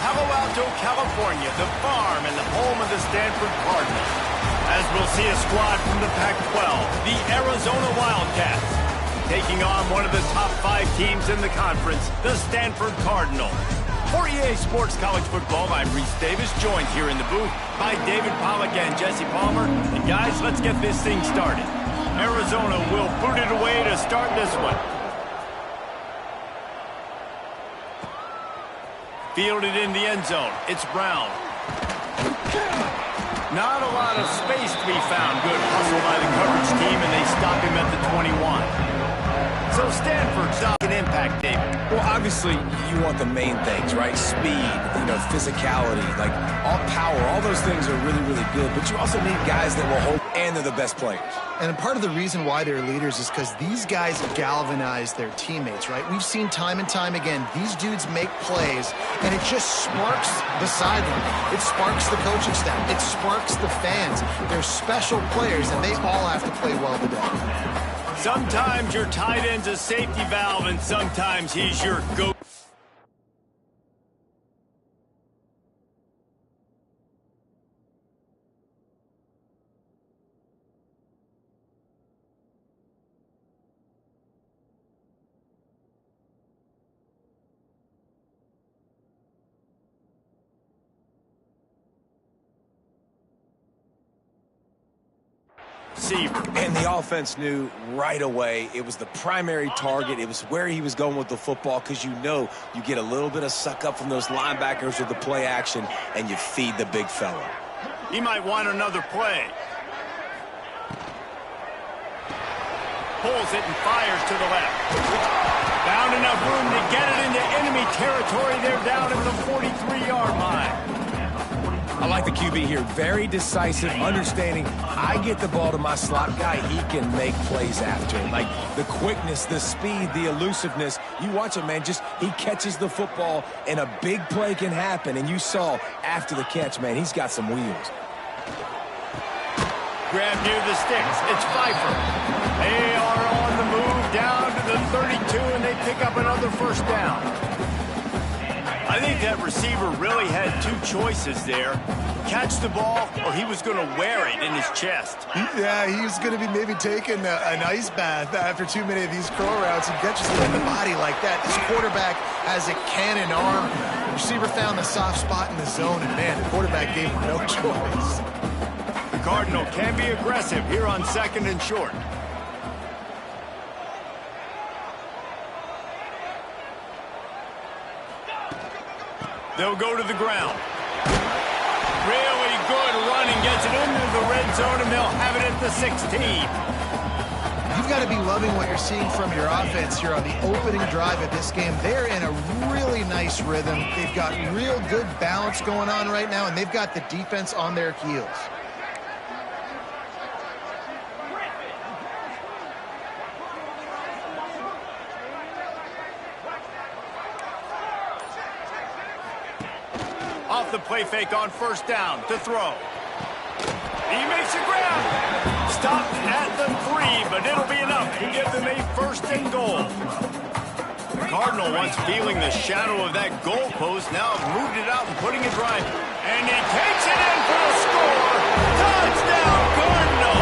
Palo Alto, California, the farm and the home of the Stanford Cardinals. As we'll see a squad from the Pac12, the Arizona Wildcats, taking on one of the top 5 teams in the conference, the Stanford Cardinals. For EA Sports College Football, I'm Reese Davis, joined here in the booth by David Pollack and Jesse Palmer. And guys, let's get this thing started. Arizona will boot it away to start this one. Fielded in the end zone. It's Brown. Not a lot of space to be found. Good hustle by the coverage team, and they stop him at the 21. So Stanford's not an impact, David. Well, obviously, you want the main things, right? Speed, physicality, like all power, all those things are really, really good. But you also need guys that will hold, and they're the best players. And part of the reason why they're leaders is because these guys galvanize their teammates, right? We've seen time and time again, these dudes make plays, and it just sparks the sideline. It sparks the coaching staff. It sparks the fans. They're special players, and they all have to play well today. Sometimes your tight end's a safety valve, and sometimes he's your go. And the offense knew right away it was the primary target. It was where he was going with the football, because you get a little bit of suck up from those linebackers with the play action, and you feed the big fella. He might want another play. Pulls it and fires to the left. Found enough room to get it into enemy territory. They're down at the 43-yard line. I like the QB here. Very decisive, understanding I get the ball to my slot guy, he can make plays after it. Like the quickness, the speed, the elusiveness. You watch it, man, he catches the football and a big play can happen. And you saw after the catch, man, he's got some wheels. Grab near the sticks. It's Pfeiffer. They are on the move down to the 32, and they pick up another first down. I think that receiver really had 2 choices there. Catch the ball, or he was going to wear it in his chest. Yeah, he was going to be maybe taking an ice bath after too many of these curl routes. He catches it in the body like that. This quarterback has a cannon arm. The receiver found the soft spot in the zone, and man, the quarterback gave him no choice. The Cardinal can be aggressive here on 2nd and short. They'll go to the ground. Really good running, gets it into the red zone, and they'll have it at the 16. You've got to be loving what you're seeing from your offense here on the opening drive of this game. They're in a really nice rhythm. They've got real good balance going on right now, and they've got the defense on their heels. Off the play fake on first down to throw. He makes a grab. Stopped at the 3, but it'll be enough to give them a 1st and goal. The Cardinal, once feeling the shadow of that goalpost, now have moved it out and putting it right. And he takes it in for the score. Touchdown, Cardinal!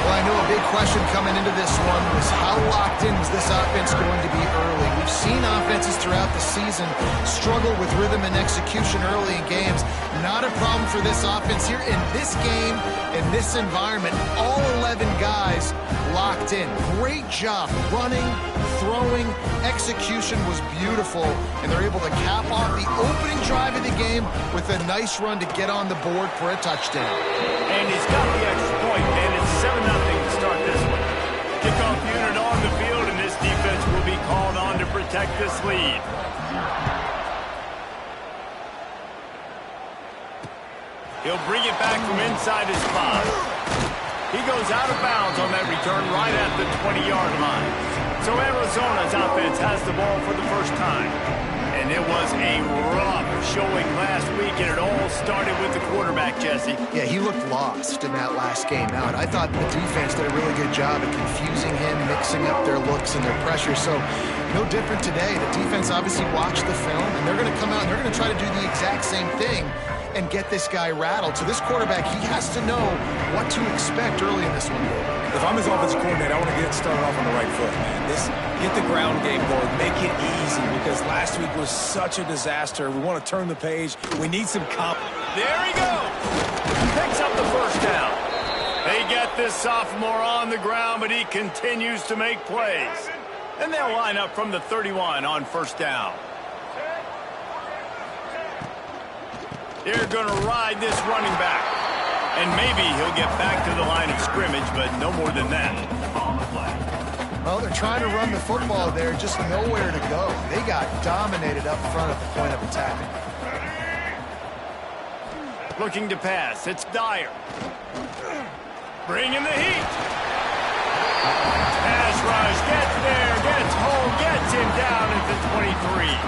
Well, I know a big question coming into this one was how locked in was this offense going to be early? We've seen offenses throughout the season struggle with rhythm and execution early in games. Not a problem for this offense here in this game, in this environment. All 11 guys locked in. Great job running, throwing, execution was beautiful, and they're able to cap off the opening drive of the game with a nice run to get on the board for a touchdown. And he's got the extra point, and it's 7-0 to start this one. Kickoff unit on the field, and this defense will be called on to protect this lead. He'll bring it back from inside his 5. He goes out of bounds on that return right at the 20-yard line. So Arizona's offense has the ball for the first time. And it was a rough showing last week get it all started with the quarterback, Jesse. Yeah, he looked lost in that last game out. I thought the defense did a really good job of confusing him, mixing up their looks and their pressure. So no different today. The defense obviously watched the film, and they're going to come out and they're going to try to do the exact same thing and get this guy rattled. So this quarterback, he has to know what to expect early in this one. If I'm his offensive coordinator, I want to get started off on the right foot, man. Get the ground game going, make it easy, because last week was such a disaster. We want to turn the page. We need some There he goes. Picks up the first down. They get this sophomore on the ground, but he continues to make plays. And they'll line up from the 31 on first down. They're going to ride this running back. And maybe he'll get back to the line of scrimmage, but no more than that. Well, they're trying to run the football there, just nowhere to go. They got dominated up front at the point of attack. Looking to pass. It's Dyer. Bringing the heat. Pass rush. Gets there. Gets home. Gets him down at the 23.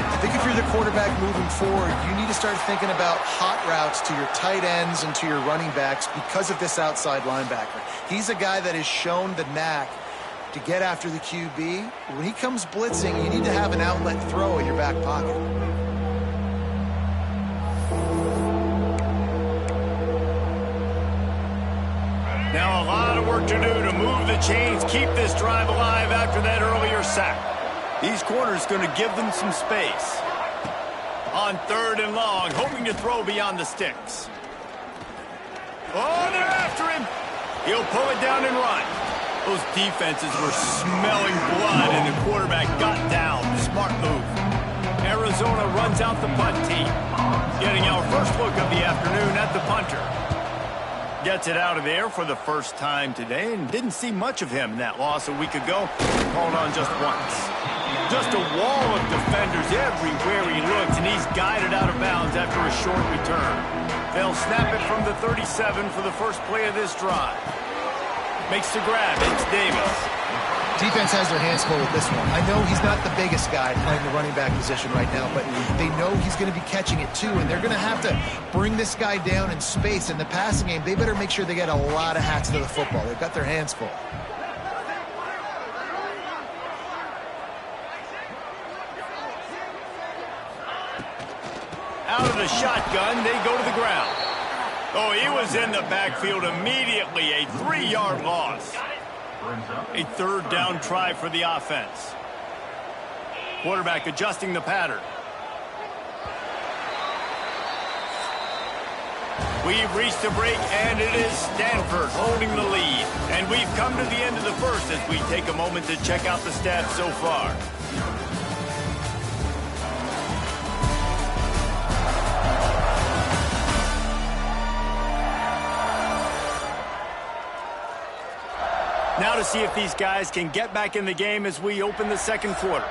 I think if you're the quarterback moving forward, you need to start thinking about hot routes to your tight ends and to your running backs because of this outside linebacker. He's a guy that has shown the knack to get after the QB. When he comes blitzing, you need to have an outlet throw in your back pocket. Now a lot of work to do to move the chains, keep this drive alive after that earlier sack. These corners going to give them some space. On 3rd and long, hoping to throw beyond the sticks. Oh, they're after him. He'll pull it down and run. Those defenses were smelling blood, and the quarterback got down. Smart move. Arizona runs out the punt team. Getting our first look of the afternoon at the punter. Gets it out of there for the first time today, and didn't see much of him in that loss a week ago. Called on just once. Just a wall of defenders everywhere he looks, and he's guided out of bounds after a short return. They'll snap it from the 37 for the first play of this drive. Makes the grab. It's Davis. Defense has their hands full with this one. I know he's not the biggest guy playing the running back position right now, but they know he's going to be catching it too, and they're going to have to bring this guy down in space. In the passing game, they better make sure they get a lot of hats to the football. They've got their hands full. Out of the shotgun, they go to the ground. Oh, he was in the backfield immediately. A 3-yard loss. A 3rd down try for the offense. Quarterback adjusting the pattern. We've reached a break, and it is Stanford holding the lead. And we've come to the end of the first as we take a moment to check out the stats so far. Now to see if these guys can get back in the game as we open the second quarter.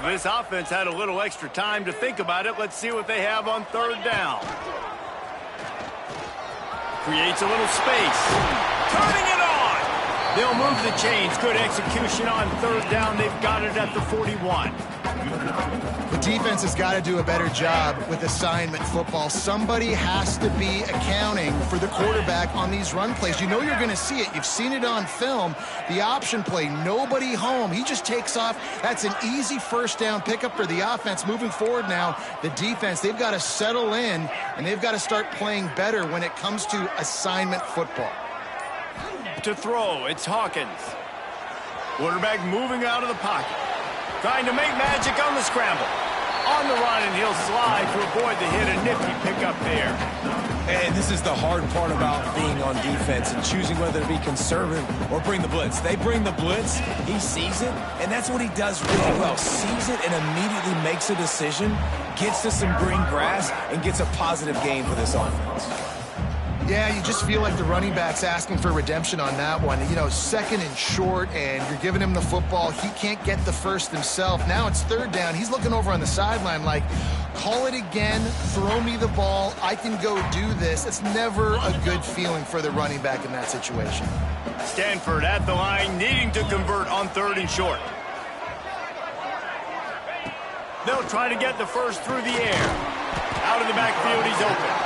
This offense had a little extra time to think about it. Let's see what they have on 3rd down. Creates a little space. Turning it on. They'll move the chains. Good execution on 3rd down. They've got it at the 41. The defense has got to do a better job with assignment football. Somebody has to be accounting for the quarterback on these run plays. You know you're going to see it. You've seen it on film. The option play, nobody home. He just takes off. That's an easy 1st down pickup for the offense. Moving forward now, the defense, they've got to settle in, and they've got to start playing better when it comes to assignment football. To throw, it's Hawkins. Quarterback moving out of the pocket. Trying to make magic on the scramble. On the run, and he'll slide to avoid the hit. A nifty pickup there. And this is the hard part about being on defense and choosing whether to be conservative or bring the blitz. They bring the blitz, he sees it, and that's what he does really well. Sees it and immediately makes a decision, gets to some green grass, and gets a positive gain for this offense. Yeah, you just feel like the running back's asking for redemption on that one. You know, 2nd and short, and you're giving him the football. He can't get the first himself. Now it's 3rd down. He's looking over on the sideline like, call it again, throw me the ball, I can go do this. It's never a good feeling for the running back in that situation. Stanford at the line, needing to convert on 3rd and short. They'll try to get the first through the air. Out of the backfield, he's open.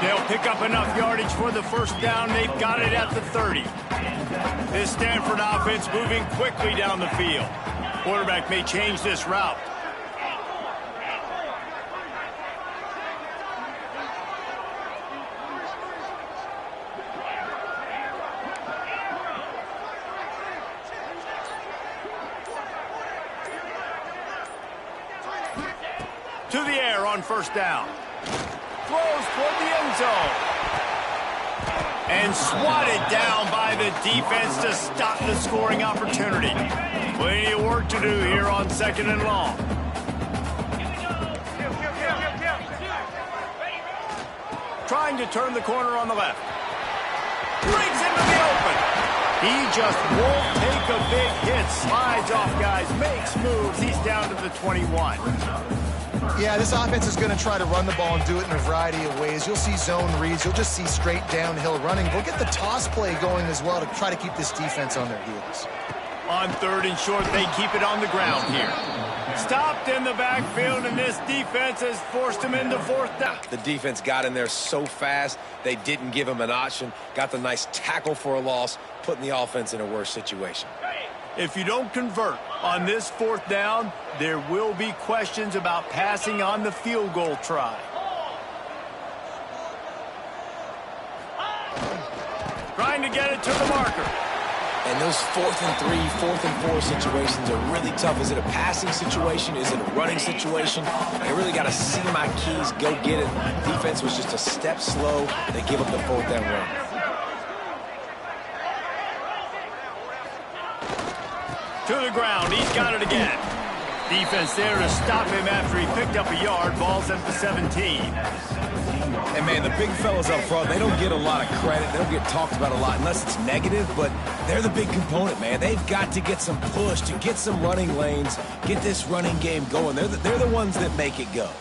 They'll pick up enough yardage for the first down. They've got it at the 30. This Stanford offense moving quickly down the field. Quarterback may change this route. To the air on 1st down. Throws toward the end zone. And swatted down by the defense to stop the scoring opportunity. Plenty of work to do here on 2nd and long. Trying to turn the corner on the left. Breaks into the open. He just won't take a big hit. Slides off guys, makes moves. He's down to the 21. Yeah, this offense is going to try to run the ball and do it in a variety of ways. You'll see zone reads. You'll just see straight downhill running. They'll get the toss play going as well to try to keep this defense on their heels. On 3rd and short, they keep it on the ground here. Stopped in the backfield, and this defense has forced him into 4th down. The defense got in there so fast, they didn't give him an option. Got the nice tackle for a loss, putting the offense in a worse situation. If you don't convert on this 4th down, there will be questions about passing on the field goal try. Trying to get it to the marker. And those 4th and 3, 4th and 4 situations are really tough. Is it a passing situation? Is it a running situation? I really got to see my keys, go get it. Defense was just a step slow. They give up the 4th down run. To the ground, he's got it again. Defense there to stop him after he picked up a yard. Ball's at the 17. And, man, the big fellas up front, they don't get a lot of credit. They don't get talked about a lot unless it's negative, but they're the big component, man. They've got to get some push, to get some running lanes, get this running game going. They're the ones that make it go.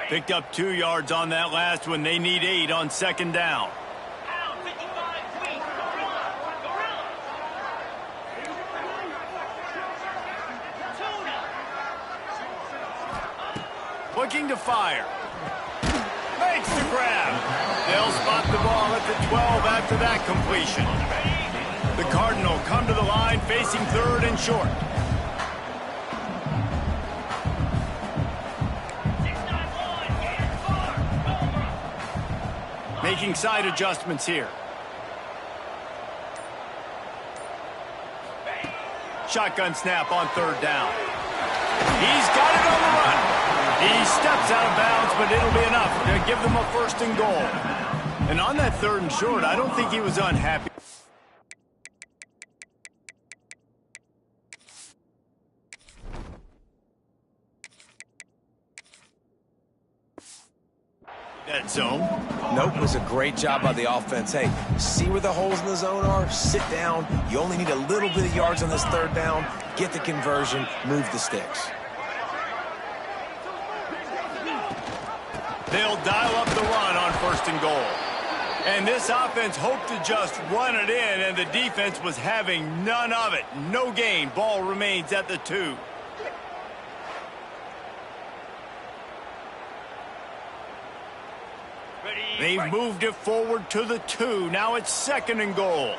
Picked up 2 yards on that last one. They need 8 on 2nd down. Looking to fire. Makes the grab. They'll spot the ball at the 12 after that completion. The Cardinal come to the line facing 3rd and short. Making side adjustments here. Shotgun snap on 3rd down. He's got it on the run. He steps out of bounds, but it'll be enough to give them a 1st and goal. And on that 3rd and short, I don't think he was unhappy. That zone. Nope, it was a great job by the offense. Hey, see where the holes in the zone are? Sit down. You only need a little bit of yards on this 3rd down. Get the conversion. Move the sticks. They'll dial up the run on 1st and goal. And this offense hoped to just run it in, and the defense was having none of it. No gain. Ball remains at the 2. They've moved it forward to the 2. Now it's 2nd and goal.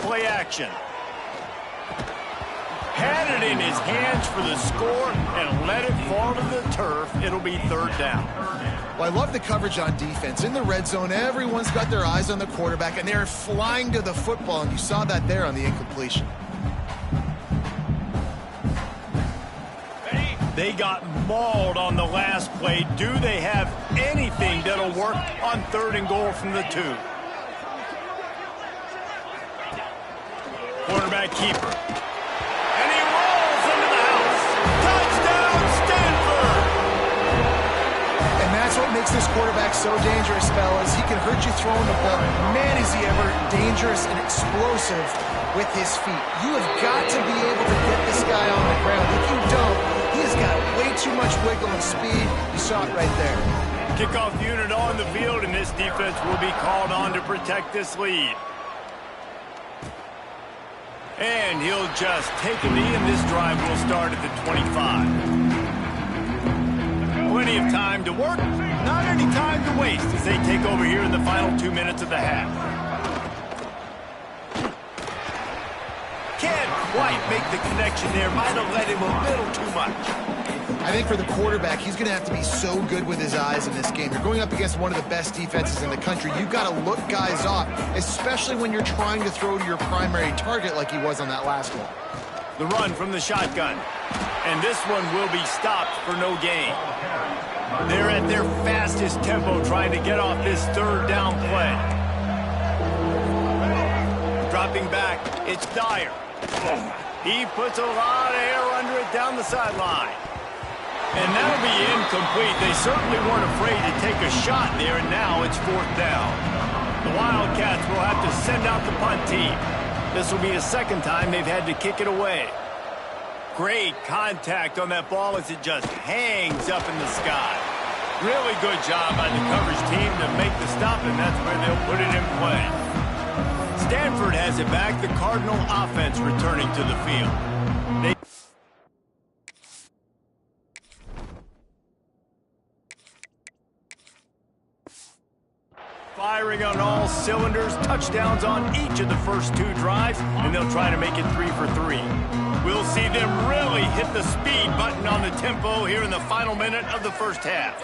Play action. Had it in his hands for the score and let it fall to the turf. It'll be 3rd down. Well, I love the coverage on defense. In the red zone, everyone's got their eyes on the quarterback, and they're flying to the football, and you saw that there on the incompletion. They got mauled on the last play. Do they have anything that'll work on 3rd and goal from the 2. Quarterback keeper. And he rolls into the house. Touchdown, Stanford! And that's what makes this quarterback so dangerous, fellas. He can hurt you throwing the ball. Man, is he ever dangerous and explosive with his feet. You have got to be able to get this guy on the ground. If you don't, he has got way too much wiggle and speed. You saw it right there. Kickoff unit on the field, and this defense will be called on to protect this lead. And he'll just take a knee, and this drive will start at the 25. Plenty of time to work, not any time to waste as they take over here in the final 2 minutes of the half. Can't quite make the connection there. Might have let him a little too much. I think for the quarterback, he's going to have to be so good with his eyes in this game. You're going up against one of the best defenses in the country. You've got to look guys off, especially when you're trying to throw to your primary target like he was on that last one. The run from the shotgun. And this one will be stopped for no gain. They're at their fastest tempo trying to get off this 3rd down play. Dropping back, it's Dyer. He puts a lot of air under it down the sideline. And that'll be incomplete. They certainly weren't afraid to take a shot there, and now it's 4th down. The Wildcats will have to send out the punt team. This will be the 2nd time they've had to kick it away. Great contact on that ball as it just hangs up in the sky. Really good job by the coverage team to make the stop, and that's where they'll put it in play. Stanford has it back. The Cardinal offense returning to the field. Firing on all cylinders, touchdowns on each of the first 2 drives, and they'll try to make it 3 for 3. We'll see them really hit the speed button on the tempo here in the final minute of the first half.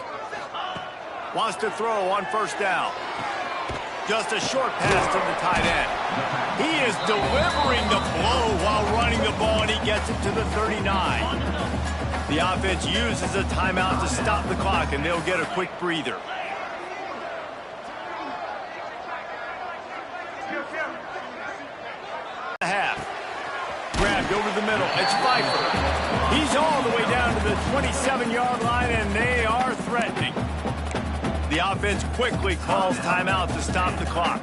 Wants to throw on 1st down. Just a short pass to the tight end. He is delivering the blow while running the ball, and he gets it to the 39. The offense uses a timeout to stop the clock, and they'll get a quick breather. Grabbed over the middle. It's Pfeiffer. He's all the way down to the 27-yard line, and they are threatening. The offense quickly calls timeout to stop the clock.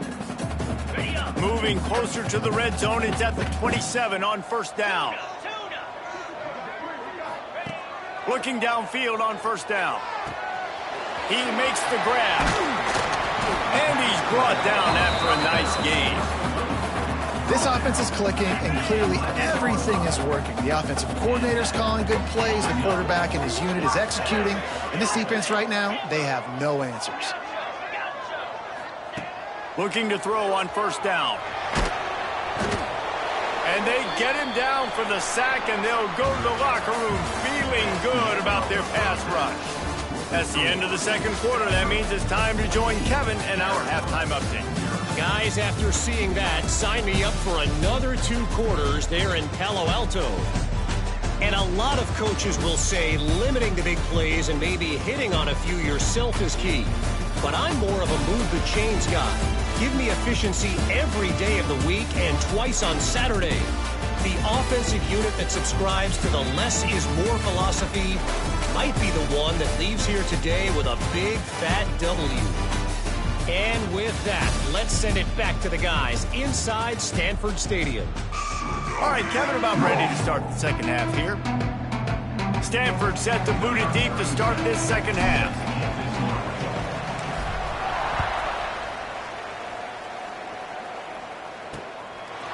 Moving closer to the red zone. It's at the 27 on 1st down. Looking downfield on 1st down. He makes the grab. And he's brought down after a nice gain. This offense is clicking, and clearly everything is working. The offensive coordinator's calling good plays, the quarterback and his unit is executing, and this defense right now, they have no answers. Looking to throw on 1st down. And they get him down for the sack, and they'll go to the locker room feeling good about their pass rush. That's the end of the 2nd quarter. That means it's time to join Kevin in our halftime update. Guys, after seeing that, sign me up for another 2 quarters there in Palo Alto. And a lot of coaches will say limiting the big plays and maybe hitting on a few yourself is key. But I'm more of a move the chains guy. Give me efficiency every day of the week and twice on Saturday. The offensive unit that subscribes to the less is more philosophy might be the one that leaves here today with a big fat W. And with that, let's send it back to the guys inside Stanford Stadium. All right, Kevin, about ready to start the 2nd half here. Stanford set to boot it deep to start this 2nd half.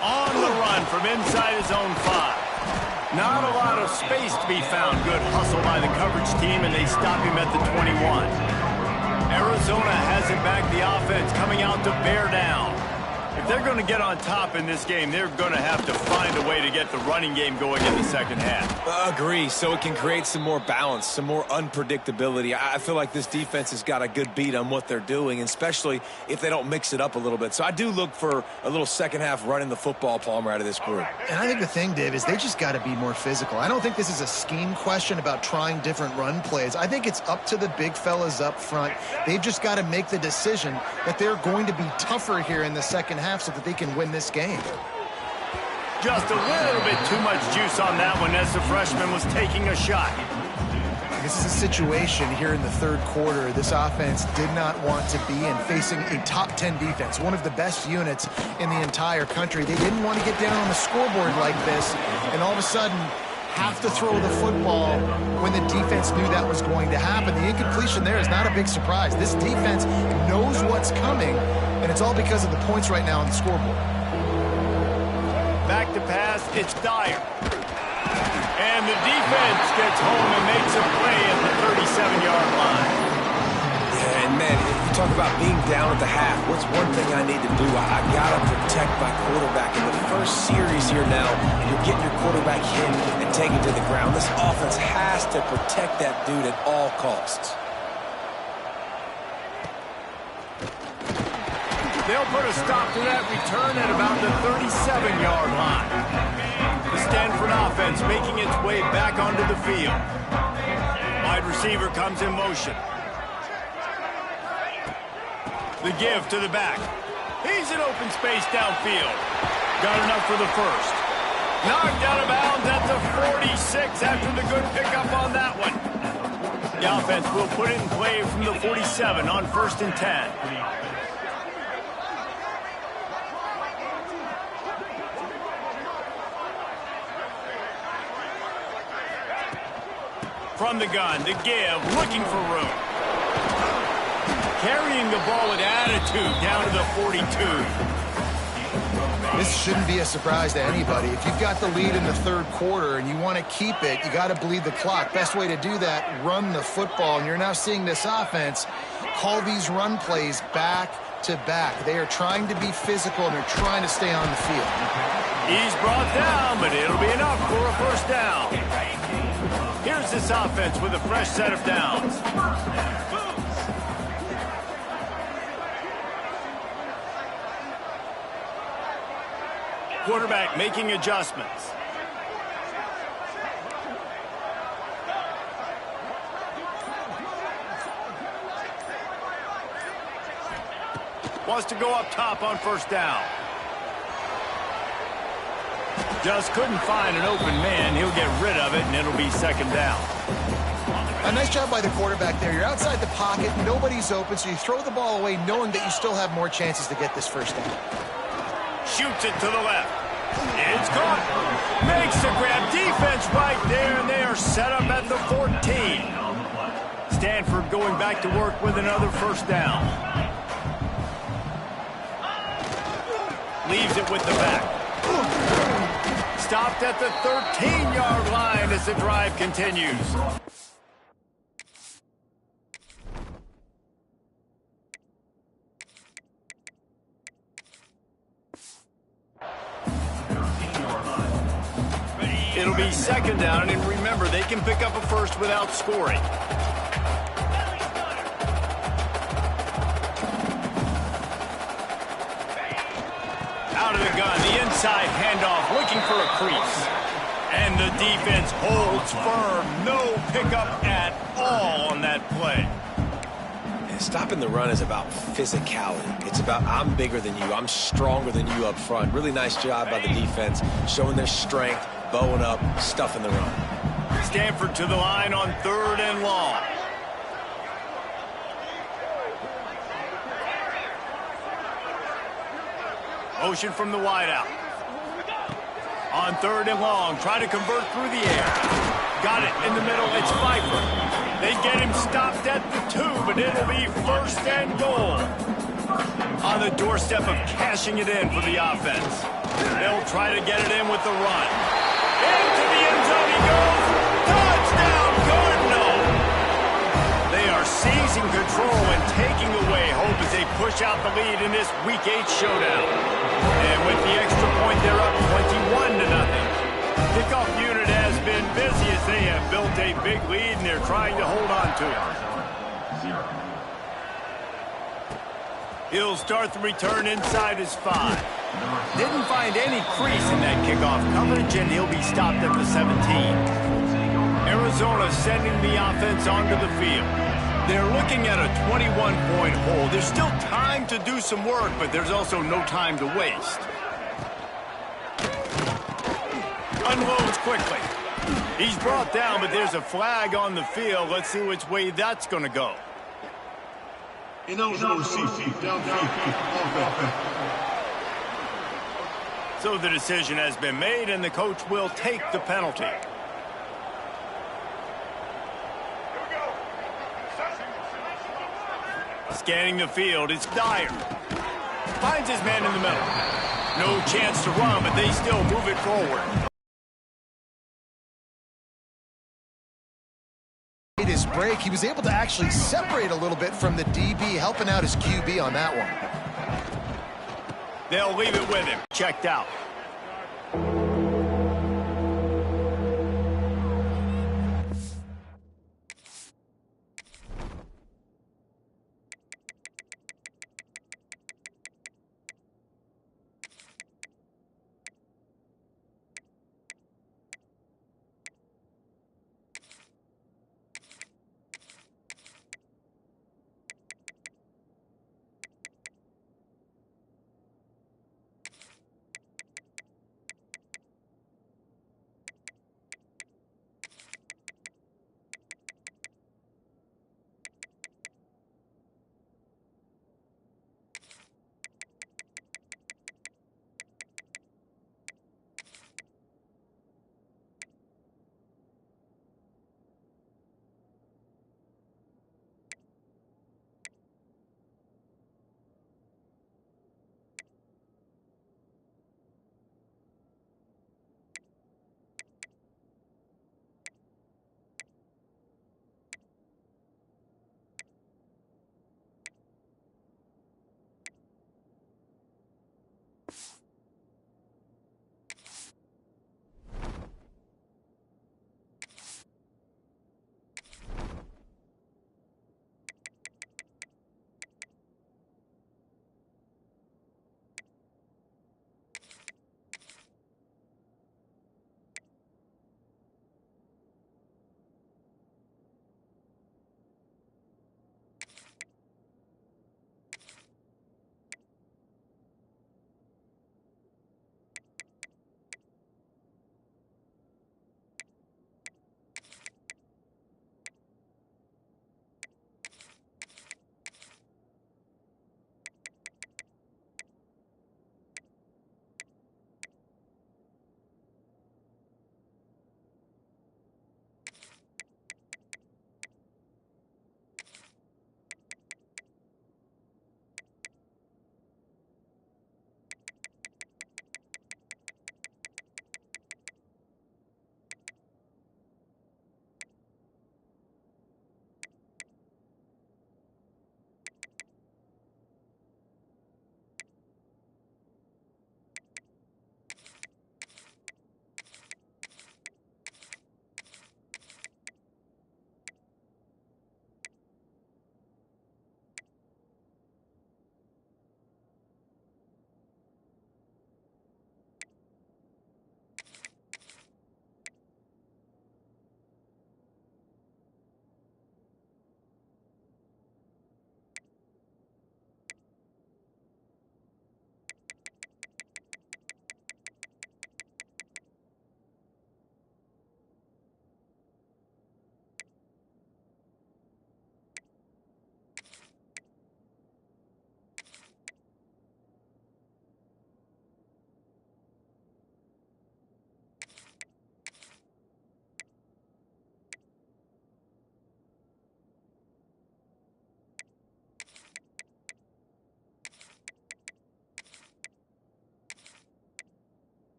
On the run from inside his own 5. Not a lot of space to be found. Good hustle by the coverage team, and they stop him at the 21. Arizona has it back, the offense coming out to bear down. If they're going to get on top in this game, they're going to have to find a way to get the running game going in the second half. Agree, so it can create some more balance, some more unpredictability. I feel like this defense has got a good beat on what they're doing, especially if they don't mix it up a little bit. So I do look for a little second half running the football, Palmer, out of this group. And I think the thing, Dave, is they just got to be more physical. I don't think this is a scheme question about trying different run plays. I think it's up to the big fellas up front. They've just got to make the decision that they're going to be tougher here in the second half so that they can win this game. Just a little bit too much juice on that one as the freshman was taking a shot. This is a situation here in the third quarter this offense did not want to be in, facing a top 10 defense, one of the best units in the entire country. They didn't want to get down on the scoreboard like this and all of a sudden have to throw the football when the defense knew that was going to happen. The incompletion there is not a big surprise. This defense knows what's coming, and it's all because of the points right now on the scoreboard. Back to pass, it's Dyer. And the defense gets home and makes a play at the 37-yard line. Yeah, and man, if you talk about being down at the half, what's one thing I need to do? I got to protect my quarterback in the first series here now. And you're getting your quarterback hit and taken to the ground. This offense has to protect that dude at all costs. They'll put a stop to that return at about the 37-yard line. The Stanford offense making its way back onto the field. Wide receiver comes in motion. The give to the back. He's in open space downfield. Got enough for the first. Knocked out of bounds at the 46 after the good pickup on that one. The offense will put it in play from the 47 on 1st and 10. From the gun, the give, looking for room. Carrying the ball with attitude down to the 42. This shouldn't be a surprise to anybody. If you've got the lead in the third quarter and you want to keep it, you got to bleed the clock. Best way to do that, run the football. And you're now seeing this offense call these run plays back to back. They are trying to be physical and they're trying to stay on the field. He's brought down, but it'll be enough for a first down. Here's this offense with a fresh set of downs. Quarterback making adjustments. Wants to go up top on first down. Just couldn't find an open man. He'll get rid of it, and it'll be second down. A nice job by the quarterback there. You're outside the pocket. Nobody's open, so you throw the ball away knowing that you still have more chances to get this first down. Shoots it to the left. It's caught. Makes the grab. Defense right there, and they are set up at the 14. Stanford going back to work with another first down. Leaves it with the back. Stopped at the 13-yard line as the drive continues. It'll be second down, and remember, they can pick up a first without scoring. Out of the gun, the inside handoff, looking for a crease. And the defense holds firm. No pickup at all on that play. And stopping the run is about physicality. It's about I'm bigger than you. I'm stronger than you up front. Really nice job by the defense, showing their strength, bowing up, stuffing the run. Stanford to the line on 3rd and long. Motion from the wideout. On 3rd and long, try to convert through the air. Got it in the middle, it's Pfeiffer. They get him stopped at the 2, but it'll be 1st and goal. On the doorstep of cashing it in for the offense. They'll try to get it in with the run. Into the end zone he goes. Touchdown, Cardinal! They are seizing control and taking away hope as they push out the lead in this Week 8 showdown. And with the extra point, they're up 21-0. Kickoff unit has been busy as they have built a big lead, and they're trying to hold on to it. He'll start the return inside his 5. Didn't find any crease in that kickoff coverage, and he'll be stopped at the 17. Arizona sending the offense onto the field. They're looking at a 21-point hole. There's still time to do some work, but there's also no time to waste. Unloads quickly. He's brought down, but there's a flag on the field. Let's see which way that's going to go. Ineligible CC, down 5 offense. So the decision has been made, and the coach will take the penalty. Scanning the field, it's Dyer. Finds his man in the middle. No chance to run, but they still move it forward. His break, he was able to actually separate a little bit from the DB, helping out his QB on that one. They'll leave it with him. Checked out.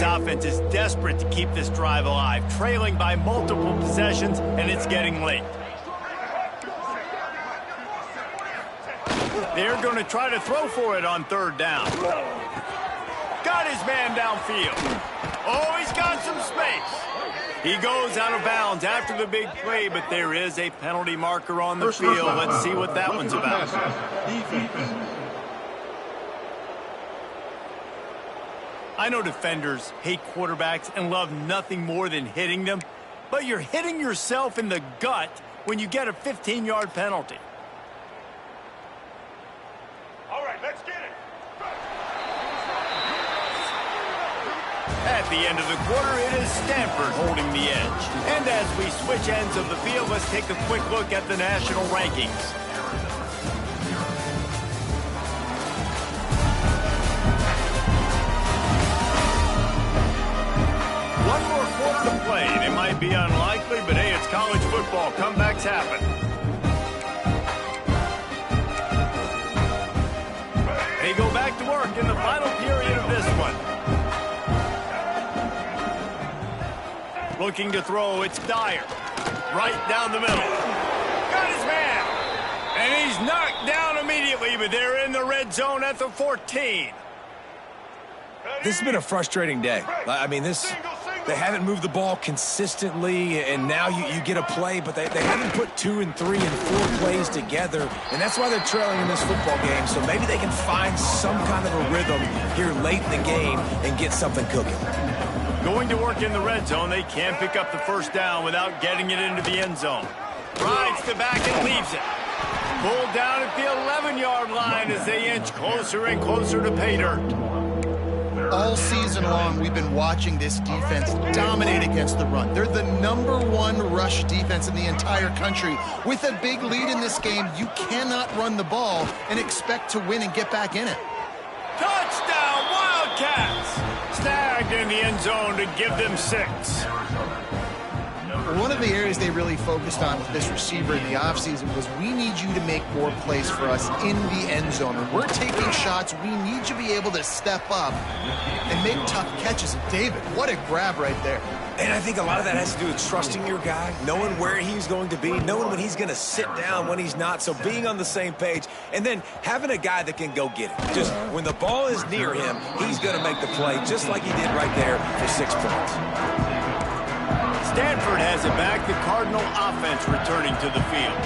offense is desperate to keep this drive alive, trailing by multiple possessions, and it's getting late. They're going to try to throw for it on third down. Got his man downfield. Oh, he's got some space. He goes out of bounds after the big play, but there is a penalty marker on the field. Let's see what that one's about. I know defenders hate quarterbacks and love nothing more than hitting them, but you're hitting yourself in the gut when you get a 15-yard penalty. All right, let's get it. At the end of the quarter, it is Stanford holding the edge. And as we switch ends of the field, let's take a quick look at the national rankings. One more quarter to play, and it might be unlikely, but hey, it's college football. Comebacks happen. They go back to work in the final period of this one. Looking to throw, it's Dyer. Right down the middle. Got his man. And he's knocked down immediately, but they're in the red zone at the 14. This has been a frustrating day. I mean, they haven't moved the ball consistently, and now you get a play, but they haven't put 2 and 3 and 4 plays together, and that's why they're trailing in this football game. So maybe they can find some kind of a rhythm here late in the game and get something cooking. Going to work in the red zone, they can't pick up the first down without getting it into the end zone. Rides the back and leaves it. Pulled down at the 11-yard line as they inch closer and closer to pay dirt. All season long, we've been watching this defense dominate against the run. They're the #1 rush defense in the entire country. With a big lead in this game, you cannot run the ball and expect to win and get back in it. Touchdown, Wildcats! Snagged in the end zone to give them 6. One of the areas they really focused on with this receiver in the offseason was we need you to make more plays for us in the end zone. When we're taking shots, we need you to be able to step up and make tough catches. David, what a grab right there. And I think a lot of that has to do with trusting your guy, knowing where he's going to be, knowing when he's going to sit down, when he's not, so being on the same page, and then having a guy that can go get it. Just when the ball is near him, he's going to make the play, just like he did right there for 6 points. Stanford has it back, the Cardinal offense returning to the field.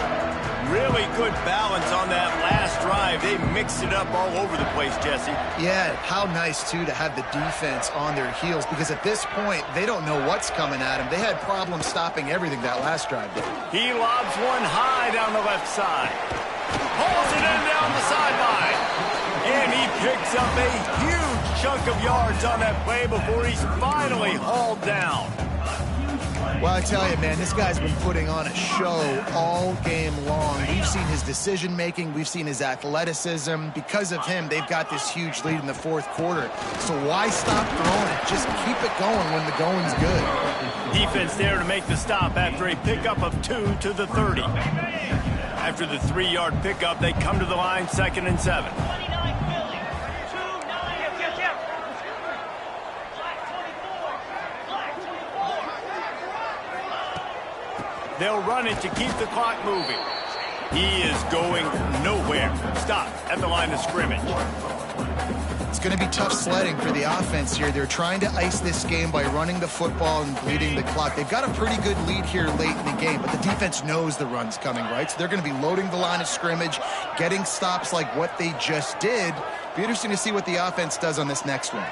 Really good balance on that last drive. They mixed it up all over the place, Jesse. Yeah, how nice, too, to have the defense on their heels, because at this point, they don't know what's coming at them. They had problems stopping everything that last drive did. He lobs one high down the left side. Pulls it in down the sideline. And he picks up a huge chunk of yards on that play before he's finally hauled down. Well, I tell you, man, this guy's been putting on a show all game long. We've seen his decision-making. We've seen his athleticism. Because of him, they've got this huge lead in the 4th quarter. So why stop throwing it? Just keep it going when the going's good. Defense there to make the stop after a pickup of 2 to the 30. After the 3-yard pickup, they come to the line 2nd and 7. They'll run it to keep the clock moving. He is going nowhere. Stop at the line of scrimmage. It's going to be tough sledding for the offense here. They're trying to ice this game by running the football and bleeding the clock. They've got a pretty good lead here late in the game, but the defense knows the run's coming, right? So they're going to be loading the line of scrimmage, getting stops like what they just did. Be interesting to see what the offense does on this next one.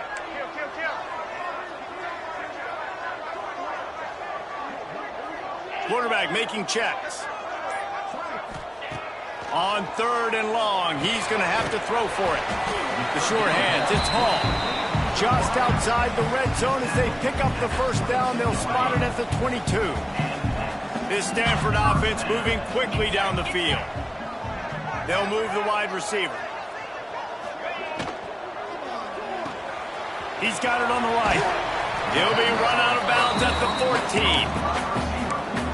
Quarterback making checks. On 3rd and long, he's going to have to throw for it. The short hands, it's Hall. Just outside the red zone as they pick up the first down. They'll spot it at the 22. This Stanford offense moving quickly down the field. They'll move the wide receiver. He's got it on the right. He'll be run out of bounds at the 14.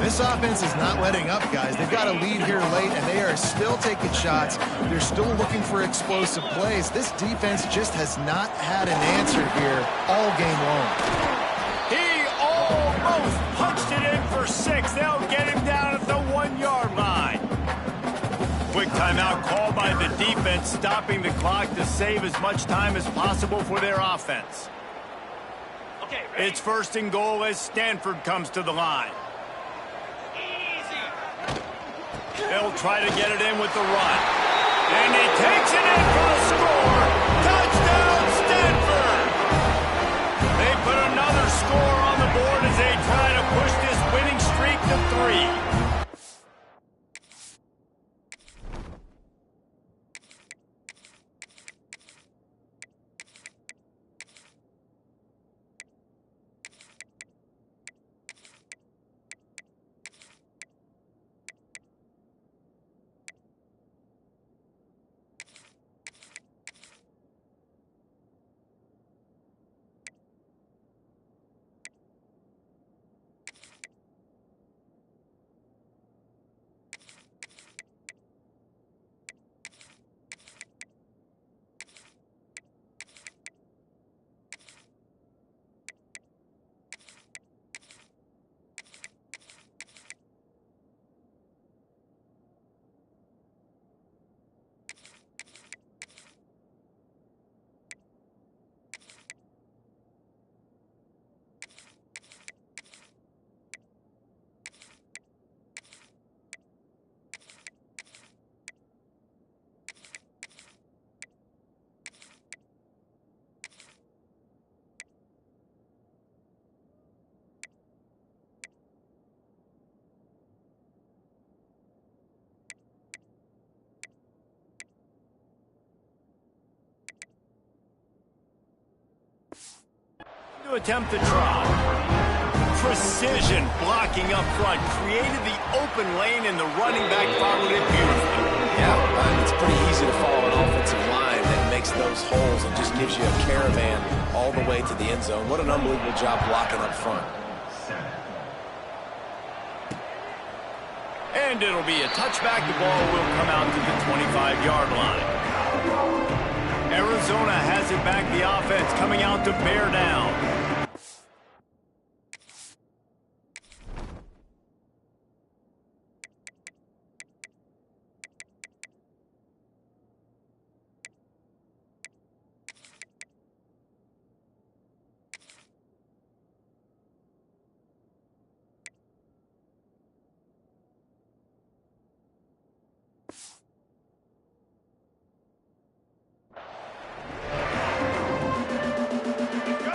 This offense is not letting up, guys. They've got a lead here late, and they are still taking shots. They're still looking for explosive plays. This defense just has not had an answer here all game long. He almost punched it in for 6. They'll get him down at the 1-yard line. Quick timeout called by the defense, stopping the clock to save as much time as possible for their offense. Okay, It's 1st and goal as Stanford comes to the line. They'll try to get it in with the run. And he takes it in for a score. Touchdown, Stanford! They put another score on the board as they try to push this winning streak to 3. To attempt the draw. Precision blocking up front created the open lane, and the running back followed it beautifully. Yeah, it's pretty easy to follow an offensive line that makes those holes and just gives you a caravan all the way to the end zone. What an unbelievable job blocking up front. And it'll be a touchback. The ball will come out to the 25-yard line. Arizona has it back, the offense coming out to bear down.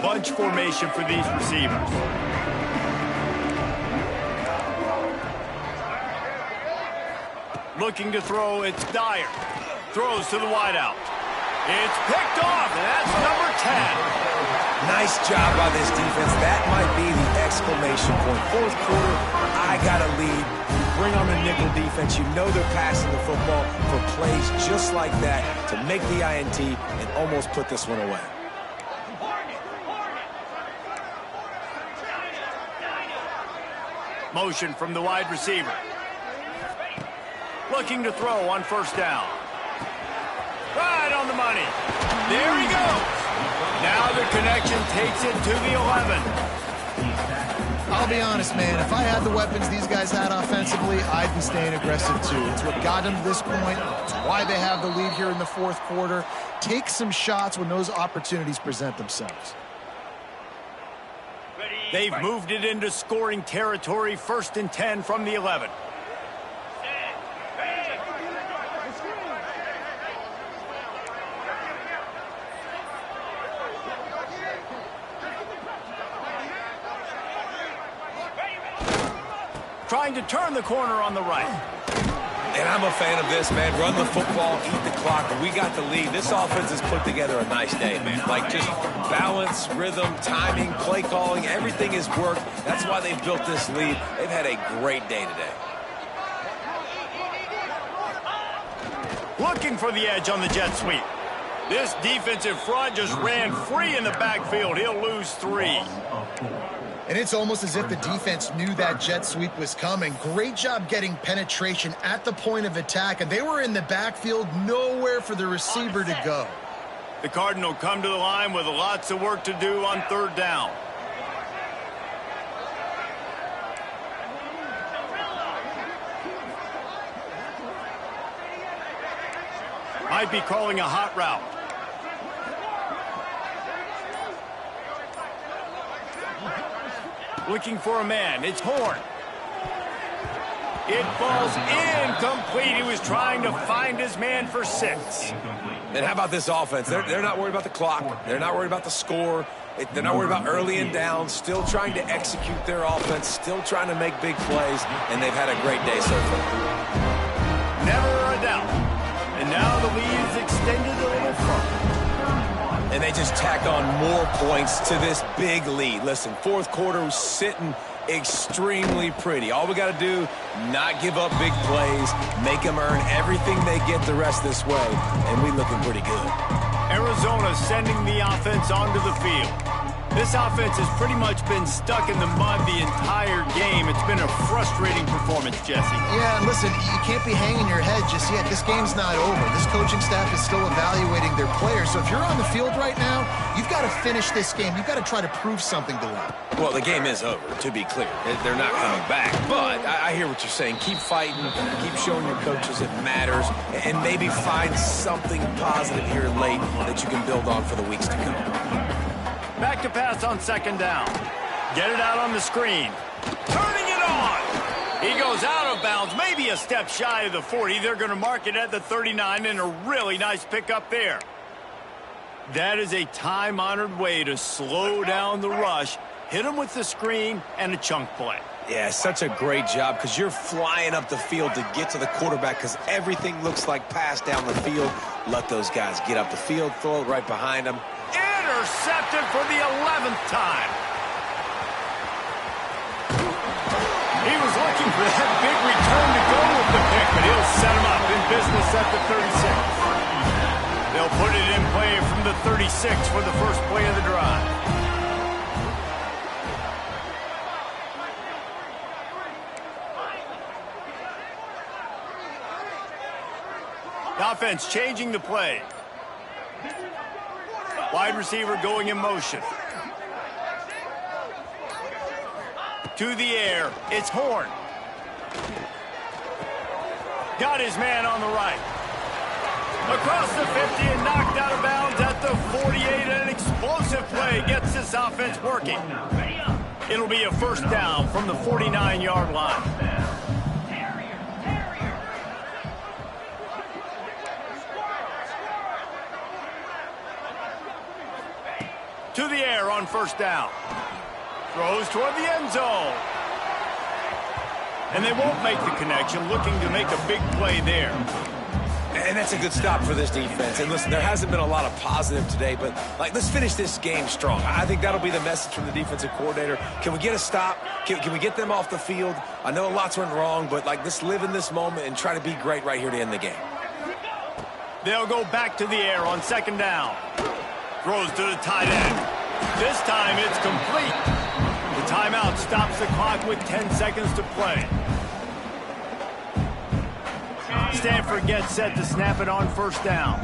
Bunch formation for these receivers. Looking to throw, it's Dyer. Throws to the wideout. It's picked off, and that's number 10. Nice job by this defense. That might be the exclamation point. 4th quarter, I got a lead. You bring on the nickel defense. You know they're passing the football for plays just like that to make the INT and almost put this one away. Motion from the wide receiver. Looking to throw on 1st down. Right on the money. There he goes. Now the connection takes it to the 11. I'll be honest, man. If I had the weapons these guys had offensively, I'd be staying aggressive too. It's what got them to this point. It's why they have the lead here in the 4th quarter. Take some shots when those opportunities present themselves. They've moved it into scoring territory. 1st and 10 from the 11. Trying to turn the corner on the right. And I'm a fan of this, man. Run the football, eat the clock, and we got the lead. This offense has put together a nice day, man. Like, just balance, rhythm, timing, play calling, everything has worked. That's why they've built this lead. They've had a great day today. Looking for the edge on the jet sweep. This defensive front just ran free in the backfield. He'll lose 3. And it's almost as if the defense knew that jet sweep was coming. Great job getting penetration at the point of attack, and they were in the backfield, nowhere for the receiver to go. The Cardinal come to the line with lots of work to do on third down. Might be calling a hot route. Looking for a man. It's Horn. It falls incomplete. He was trying to find his man for 6. And how about this offense? They're not worried about the clock. They're not worried about the score. They're not worried about early and down. Still trying to execute their offense. Still trying to make big plays. And they've had a great day so far. Never a doubt. And now the lead is extended a little further. And they just tack on more points to this big lead. Listen, fourth quarter was sitting extremely pretty. All we got to do, not give up big plays, make them earn everything they get the rest this way, and we looking pretty good. Arizona sending the offense onto the field. This offense has pretty much been stuck in the mud the entire game. It's been a frustrating performance, Jesse. Yeah, and listen, you can't be hanging your head just yet. This game's not over. This coaching staff is still evaluating their players. So if you're on the field right now, you've got to finish this game. You've got to try to prove something to them. Well, the game is over, to be clear. They're not coming back. But I hear what you're saying. Keep fighting. Keep showing your coaches it matters. And maybe find something positive here late that you can build on for the weeks to come. Back to pass on second down. Get it out on the screen. Turning it on. He goes out of bounds, maybe a step shy of the 40. They're going to mark it at the 39, and a really nice pickup there. That is a time-honored way to slow down the rush, hit him with the screen, and a chunk play. Yeah, such a great job because you're flying up the field to get to the quarterback because everything looks like pass down the field. Let those guys get up the field, throw it right behind them. Intercepted for the 11th time. He was looking for that big return to go with the pick, but he'll set him up in business at the 36. They'll put it in play from the 36 for the first play of the drive. The offense changing the play. Wide receiver going in motion. To the air. It's Horn. Got his man on the right. Across the 50 and knocked out of bounds at the 48. An explosive play gets this offense working. It'll be a first down from the 49-yard line. To the air on first down. Throws toward the end zone. And they won't make the connection, looking to make a big play there. And that's a good stop for this defense. And listen, there hasn't been a lot of positive today, but let's finish this game strong. I think that'll be the message from the defensive coordinator. Can we get a stop? Can we get them off the field? I know lots went wrong, but let's live in this moment and try to be great right here to end the game. They'll go back to the air on second down. Throws to the tight end. This time it's complete. The timeout stops the clock with 10 seconds to play. Stanford gets set to snap it on first down.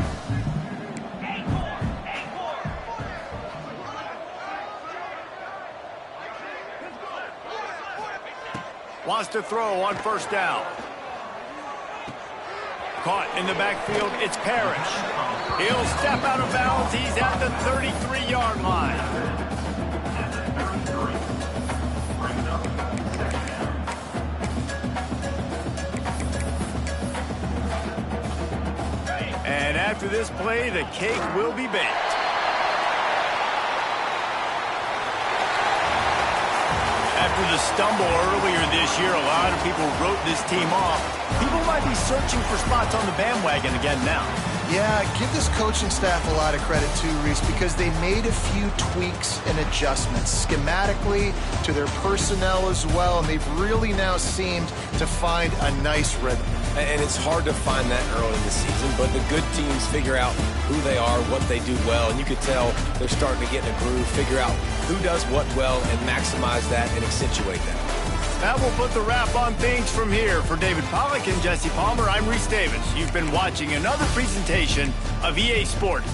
Wants to throw on first down. Caught in the backfield, it's Parrish. He'll step out of bounds. He's at the 33-yard line. And after this play, the cake will be baked. After the stumble earlier this year, a lot of people wrote this team off. People might be searching for spots on the bandwagon again now. Yeah, give this coaching staff a lot of credit too, Reese, because they made a few tweaks and adjustments. Schematically, to their personnel as well, and they've really now seemed to find a nice rhythm. And it's hard to find that early in the season, but the good teams figure out who they are, what they do well, and you could tell they're starting to get in a groove, figure out who does what well, and maximize that and accentuate that. That will put the wrap on things from here. For David Pollack and Jesse Palmer, I'm Reese Davis. You've been watching another presentation of EA Sports.